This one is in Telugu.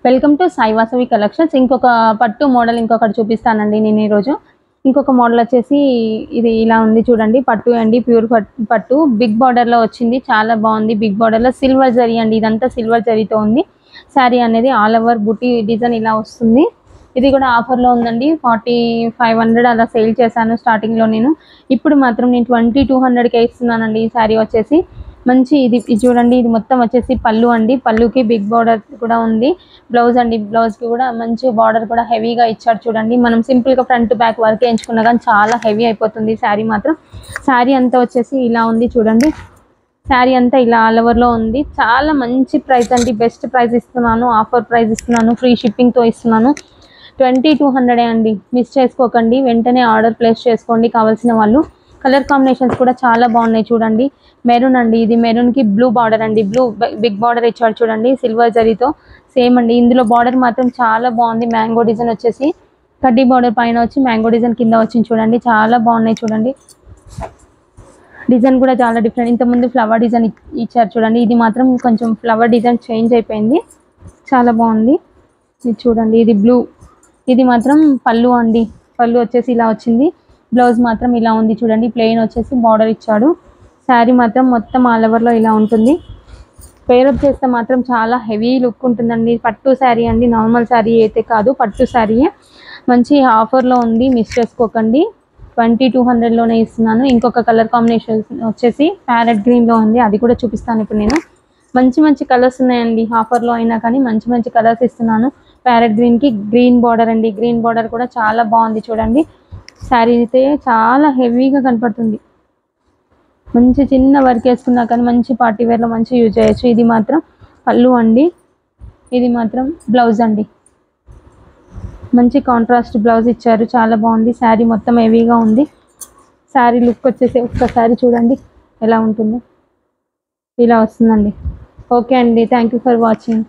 Welcome to Sai Vasavi collections. ఇంకొక పట్టు మోడల్ ఇంకొకటి చూపిస్తానండి నేను ఈరోజు. ఇంకొక మోడల్ వచ్చేసి ఇది ఇలా ఉంది చూడండి. పట్టు అండి, ప్యూర్ పట్టు బిగ్ బార్డర్లో వచ్చింది. చాలా బాగుంది. బిగ్ బార్డర్లో సిల్వర్ జరీ అండి, ఇదంతా సిల్వర్ జరీతో ఉంది. శారీ అనేది ఆల్ ఓవర్ బుటీ డిజైన్ ఇలా వస్తుంది. ఇది కూడా ఆఫర్లో ఉందండి. 4500 అలా సేల్ చేశాను స్టార్టింగ్లో నేను. ఇప్పుడు మాత్రం నేను 2200కే ఇస్తున్నానండి ఈ శారీ వచ్చేసి. మంచి ఇది చూడండి. ఇది మొత్తం వచ్చేసి పళ్ళు అండి. పళ్ళుకి బిగ్ బార్డర్ కూడా ఉంది. బ్లౌజ్ అండి, బ్లౌజ్కి కూడా మంచి బార్డర్ కూడా హెవీగా ఇచ్చారు చూడండి. మనం సింపుల్గా ఫ్రంట్ బ్యాక్ వర్క్ వేయించుకున్నా కానీ చాలా హెవీ అయిపోతుంది శారీ మాత్రం. శారీ అంతా వచ్చేసి ఇలా ఉంది చూడండి. శారీ అంతా ఇలా ఆల్ ఓవర్లో ఉంది. చాలా మంచి ప్రైస్ అండి, బెస్ట్ ప్రైస్ ఇస్తున్నాను, ఆఫర్ ప్రైస్ ఇస్తున్నాను, ఫ్రీ షిప్పింగ్తో ఇస్తున్నాను. 2200 అండి, మిస్ చేసుకోకండి. వెంటనే ఆర్డర్ ప్లేస్ చేసుకోండి కావాల్సిన వాళ్ళు. కలర్ కాంబినేషన్స్ కూడా చాలా బాగున్నాయి చూడండి. మెరూన్ అండి, ఇది మెరూన్కి బ్లూ బార్డర్ అండి. బ్లూ బిగ్ బార్డర్ ఇచ్చాడు చూడండి సిల్వర్ జరీతో. సేమ్ అండి, ఇందులో బార్డర్ మాత్రం చాలా బాగుంది. మ్యాంగో డిజైన్ వచ్చేసి కడ్డీ బార్డర్ పైన వచ్చి మ్యాంగో డిజైన్ కింద వచ్చింది చూడండి. చాలా బాగున్నాయి చూడండి. డిజైన్ కూడా చాలా డిఫరెంట్. ఇంతకుముందు ఫ్లవర్ డిజైన్ ఇచ్చారు చూడండి. ఇది మాత్రం కొంచెం ఫ్లవర్ డిజైన్ చేంజ్ అయిపోయింది. చాలా బాగుంది. ఇది చూడండి, ఇది బ్లూ. ఇది మాత్రం పళ్ళు అండి. పళ్ళు వచ్చేసి ఇలా వచ్చింది. బ్లౌజ్ మాత్రం ఇలా ఉంది చూడండి. ప్లెయిన్ వచ్చేసి బార్డర్ ఇచ్చాడు. శారీ మాత్రం మొత్తం ఆల్ ఓవర్లో ఇలా ఉంటుంది. పేరప్ చేస్తే మాత్రం చాలా హెవీ లుక్ ఉంటుందండి. పట్టు శారీ అండి, నార్మల్ శారీ అయితే కాదు, పట్టు శారీయే. మంచి ఆఫర్లో ఉంది, మిస్ చేసుకోకండి. 2200లోనే ఇస్తున్నాను. ఇంకొక కలర్ కాంబినేషన్ వచ్చేసి ప్యారెట్ గ్రీన్లో ఉంది, అది కూడా చూపిస్తాను ఇప్పుడు నేను. మంచి మంచి కలర్స్ ఉన్నాయండి. ఆఫర్లో అయినా కానీ మంచి మంచి కలర్స్ ఇస్తున్నాను. ప్యారెట్ గ్రీన్కి గ్రీన్ బార్డర్ అండి. గ్రీన్ బార్డర్ కూడా చాలా బాగుంది చూడండి. శారీ అయితే చాలా హెవీగా కనపడుతుంది. మంచి చిన్న వర్క్ వేసుకున్నా కానీ మంచి పార్టీ వేర్లో మంచి యూజ్ చేయొచ్చు. ఇది మాత్రం పళ్ళు అండి. ఇది మాత్రం బ్లౌజ్ అండి. మంచి కాంట్రాస్ట్ బ్లౌజ్ ఇచ్చారు, చాలా బాగుంది. శారీ మొత్తం హెవీగా ఉంది. శారీ లుక్ వచ్చేసి ఒక్కసారి చూడండి ఎలా ఉంటుందో. ఇలా వస్తుందండి. ఓకే అండి, థ్యాంక్ యూ ఫర్ వాచింగ్.